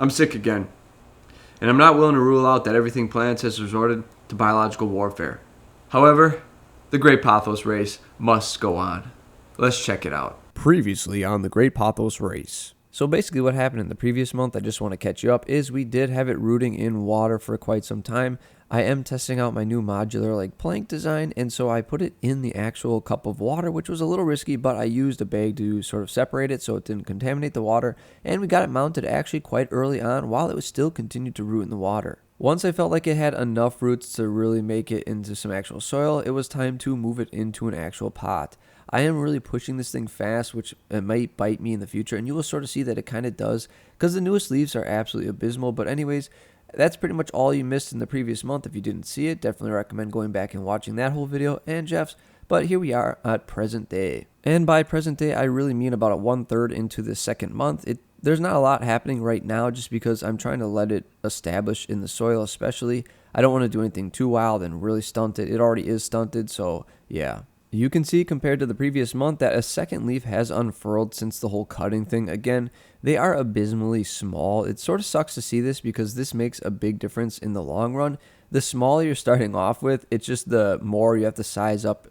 I'm sick again, and I'm not willing to rule out that Everything Plants has resorted to biological warfare. However, the Great Pothos race must go on. Let's check it out. Previously on the Great Pothos race. So basically what happened in the previous month, I just want to catch you up, is we did have it rooting in water for quite some time. I am testing out my new modular plank design, and so I put it in the actual cup of water, which was a little risky, but I used a bag to sort of separate it so it didn't contaminate the water, and we got it mounted actually quite early on while it was still continued to root in the water. Once I felt like it had enough roots to really make it into some actual soil, it was time to move it into an actual pot. I am really pushing this thing fast, which it might bite me in the future, and you will sort of see that it kind of does, because the newest leaves are absolutely abysmal. But anyways, that's pretty much all you missed in the previous month. If you didn't see it, definitely recommend going back and watching that whole video and Jeff's. But here we are at present day. And by present day, I really mean about 1/3 into the second month. There's not a lot happening right now just because I'm trying to let it establish in the soil especially. I don't want to do anything too wild and really stunt it. It already is stunted, so yeah. You can see compared to the previous month that a second leaf has unfurled since the whole cutting thing. Again, they are abysmally small. It sort of sucks to see this because this makes a big difference in the long run. The smaller you're starting off with, it's just the more you have to size up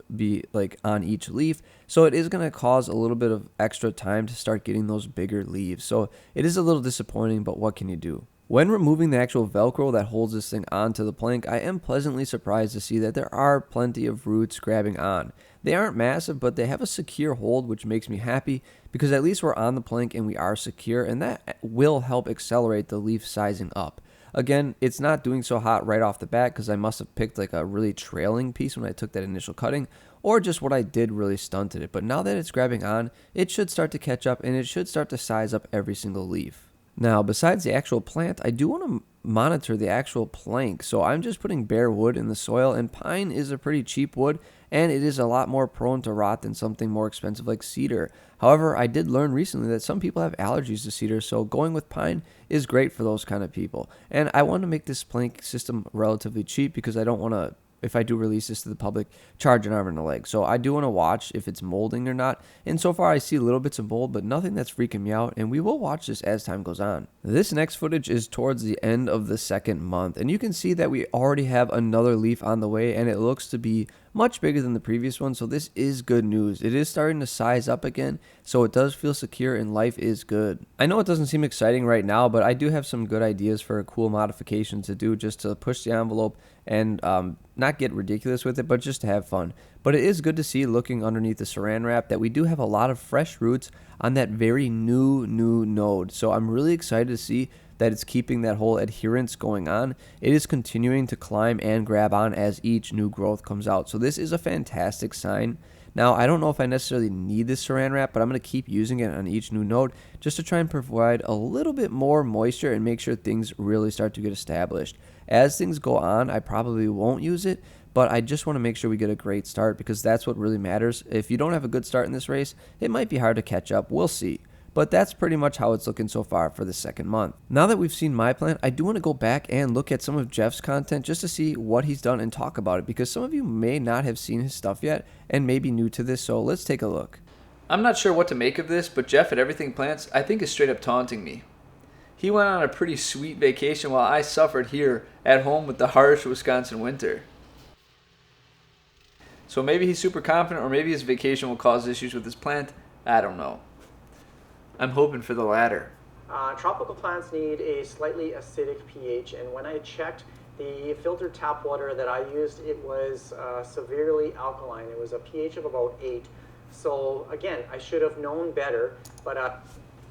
on each leaf. So it is going to cause a little bit of extra time to start getting those bigger leaves. So it is a little disappointing, but what can you do? When removing the actual Velcro that holds this thing onto the plank, I am pleasantly surprised to see that there are plenty of roots grabbing on. They aren't massive, but they have a secure hold, which makes me happy because at least we're on the plank and we are secure, and that will help accelerate the leaf sizing up. Again, it's not doing so hot right off the bat because I must have picked a really trailing piece when I took that initial cutting, or just what I did really stunted it. But now that it's grabbing on, it should start to catch up and it should start to size up every single leaf. Now, besides the actual plant, I do want to monitor the actual plank. So I'm just putting bare wood in the soil, and pine is a pretty cheap wood, and it is a lot more prone to rot than something more expensive like cedar. However, I did learn recently that some people have allergies to cedar, so going with pine is great for those kind of people. And I want to make this plank system relatively cheap because I don't want to, if I do release this to the public, charge an arm and a leg. So I do want to watch if it's molding or not. And so far I see little bits of mold, but nothing that's freaking me out. And we will watch this as time goes on. This next footage is towards the end of the second month. And you can see that we already have another leaf on the way, and it looks to be much bigger than the previous one. So this is good news. It is starting to size up again. So it does feel secure and life is good. I know it doesn't seem exciting right now, but I do have some good ideas for cool modifications to do just to push the envelope and not get ridiculous with it, but just to have fun. But it is good to see, looking underneath the saran wrap, that we do have a lot of fresh roots on that very new node. So I'm really excited to see that it's keeping that whole adherence going on. It is continuing to climb and grab on as each new growth comes out. So this is a fantastic sign. Now, I don't know if I necessarily need this saran wrap, but I'm going to keep using it on each new node just to try and provide a little bit more moisture and make sure things really start to get established. As things go on, I probably won't use it, but I just want to make sure we get a great start because that's what really matters. If you don't have a good start in this race, it might be hard to catch up. We'll see. But that's pretty much how it's looking so far for the second month. Now that we've seen my plant, I do want to go back and look at some of Jeff's content just to see what he's done and talk about it, because some of you may not have seen his stuff yet and may be new to this, so let's take a look. I'm not sure what to make of this, but Jeff at Everything Plants I think is straight up taunting me. He went on a pretty sweet vacation while I suffered here at home with the harsh Wisconsin winter. So maybe he's super confident, or maybe his vacation will cause issues with his plant. I don't know. I'm hoping for the latter. Tropical plants need a slightly acidic pH, and when I checked the filtered tap water that I used, it was severely alkaline. It was a pH of about 8. So again, I should have known better, but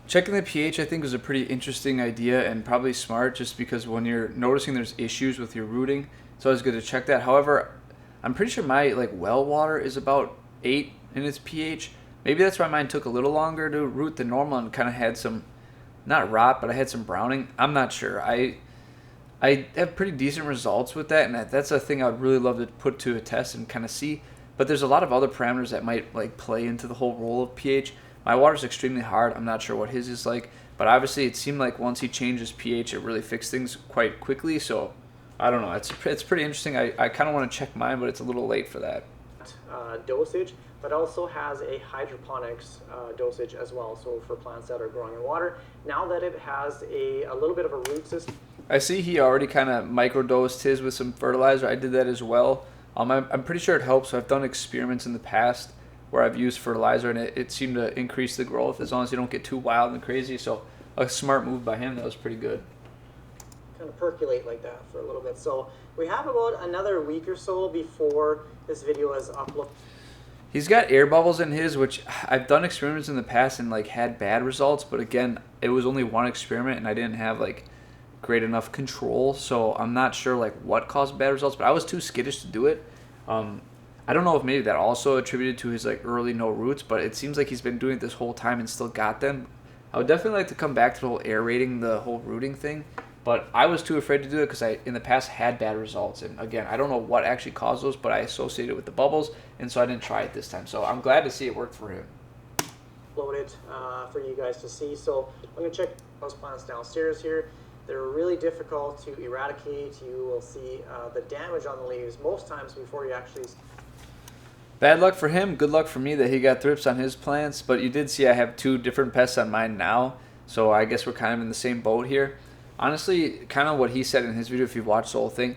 checking the pH I think was a pretty interesting idea and probably smart, just because when you're noticing there's issues with your rooting, it's always good to check that. However, I'm pretty sure my well water is about 8 in its pH. Maybe that's why mine took a little longer to root than normal and kind of had some, not rot, but I had some browning. I'm not sure. I have pretty decent results with that, and that's a thing I would really love to put to a test and kind of see. But there's a lot of other parameters that might play into the whole role of pH. My water's extremely hard. I'm not sure what his is like, but obviously it seemed like once he changed his pH, it really fixed things quite quickly. So I don't know. It's pretty interesting. I kind of want to check mine, but it's a little late for that. Dosage, but also has a hydroponics dosage as well, so for plants that are growing in water. Now that it has a little bit of a root system. I see he already kind of microdosed his with some fertilizer. I did that as well. I'm pretty sure it helps. So I've done experiments in the past where I've used fertilizer, and it seemed to increase the growth as long as you don't get too wild and crazy. So a smart move by him. That was pretty good. Kind of percolate like that for a little bit. So we have about another week or so before this video is uploaded. He's got air bubbles in his, which I've done experiments in the past and like had bad results. But again, it was only one experiment, and I didn't have like great enough control, so I'm not sure like what caused bad results, but I was too skittish to do it. I don't know if maybe that also attributed to his like early no roots, but it seems like he's been doing it this whole time and still got them. I would definitely like to come back to the whole aerating, the whole rooting thing, but I was too afraid to do it because I in the past had bad results, and again, I don't know what actually caused those, but I associated it with the bubbles, and so I didn't try it this time. So I'm glad to see it worked for him. Loaded for you guys to see. So I'm gonna check those plants downstairs here. They're really difficult to eradicate. You will see the damage on the leaves most times before you actually. Bad luck for him, good luck for me that he got thrips on his plants, but you did see I have 2 different pests on mine now, so I guess we're kind of in the same boat here. Honestly, kind of what he said in his video, if you watched the whole thing,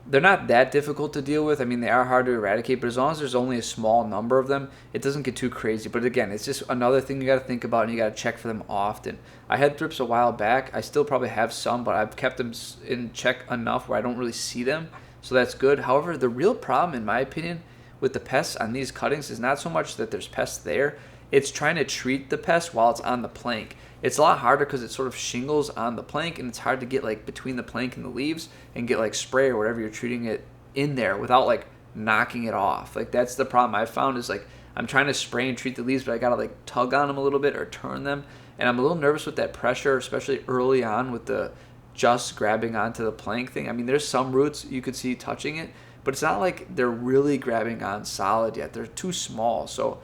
they're not that difficult to deal with. I mean, they are hard to eradicate, but as long as there's only a small number of them, it doesn't get too crazy. But again, it's just another thing you got to think about, and you got to check for them often. I had thrips a while back. I still probably have some, but I've kept them in check enough where I don't really see them, so that's good. However, the real problem, in my opinion, with the pests on these cuttings is not so much that there's pests there. It's trying to treat the pest while it's on the plank. It's a lot harder because it sort of shingles on the plank, and it's hard to get like between the plank and the leaves and get like spray or whatever you're treating it in there without like knocking it off. Like that's the problem I've found is like I'm trying to spray and treat the leaves, but I gotta like tug on them a little bit or turn them, and I'm a little nervous with that pressure, especially early on with the just grabbing onto the plank thing. I mean, there's some roots you could see touching it, but it's not like they're really grabbing on solid yet. They're too small, so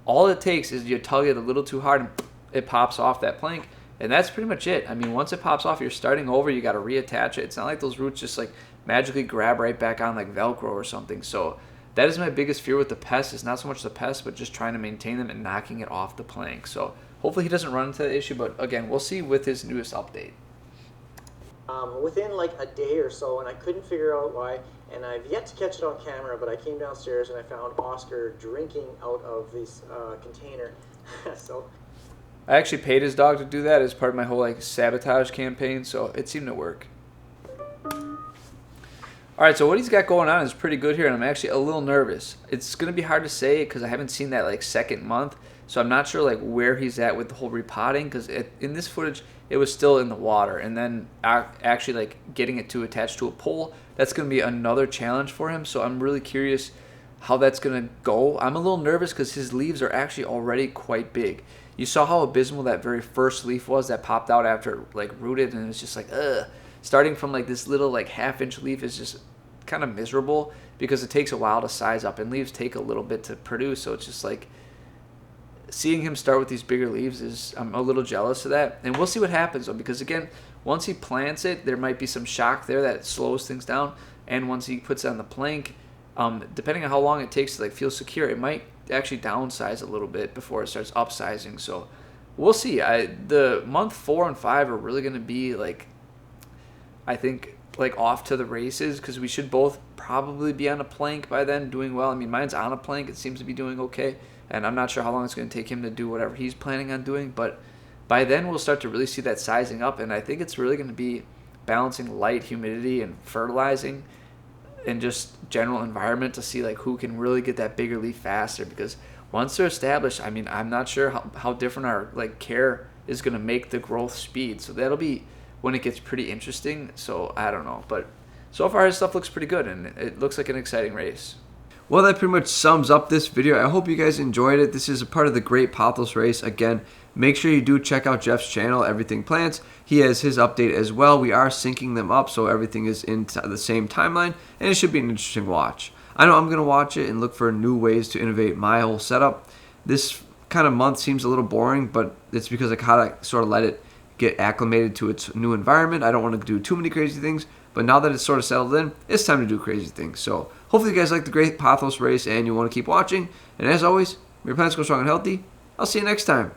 all it takes is you tug it a little too hard and it pops off that plank, and that's pretty much it. I mean, once it pops off, you're starting over. You got to reattach it. It's not like those roots just like magically grab right back on like Velcro or something. So that is my biggest fear with the pest. It's not so much the pest, but just trying to maintain them and knocking it off the plank. So hopefully he doesn't run into that issue, but again, we'll see with his newest update. Within like a day or so, and I couldn't figure out why, and I've yet to catch it on camera, but I came downstairs and I found Oscar drinking out of this container. So I actually paid his dog to do that as part of my whole like sabotage campaign, so it seemed to work. Alright, so what he's got going on is pretty good here, and I'm actually a little nervous. It's going to be hard to say because I haven't seen that like second month, so I'm not sure like where he's at with the whole repotting, because in this footage it was still in the water, and then actually like getting it to attach to a pole, that's going to be another challenge for him, so I'm really curious how that's going to go. I'm a little nervous because his leaves are actually already quite big. You saw how abysmal that very first leaf was that popped out after it like rooted, and it was just like, ugh. Starting from like this little like half-inch leaf is just kind of miserable because it takes a while to size up, and leaves take a little bit to produce, so it's just like seeing him start with these bigger leaves is, I'm a little jealous of that. And we'll see what happens though, because again, once he plants it, there might be some shock there that slows things down, and once he puts it on the plank, depending on how long it takes to like feel secure, it might actually downsize a little bit before it starts upsizing. So we'll see. The month 4 and 5 are really going to be like, I think, like off to the races, because we should both probably be on a plank by then doing well. I mean, mine's on a plank. It seems to be doing okay, and I'm not sure how long it's going to take him to do whatever he's planning on doing, but by then we'll start to really see that sizing up, and I think it's really going to be balancing light, humidity, and fertilizing, and just general environment to see like who can really get that bigger leaf faster, because once they're established, I mean, I'm not sure how different our like care is going to make the growth speed. So that'll be when it gets pretty interesting. So I don't know, but so far his stuff looks pretty good, and it looks like an exciting race. Well, that pretty much sums up this video. I hope you guys enjoyed it. This is a part of the Great POTHOS race. Again, make sure you do check out Jeff's channel, Everything Plants. He has his update as well. We are syncing them up so everything is in the same timeline, and it should be an interesting watch. I know I'm going to watch it and look for new ways to innovate my whole setup. This kind of month seems a little boring, but it's because I kind of sort of let it get acclimated to its new environment. I don't want to do too many crazy things, But now that it's sort of settled in, it's time to do crazy things. So hopefully you guys like the great Pothos race and you want to keep watching. And as always, your plants go strong and healthy. I'll see you next time.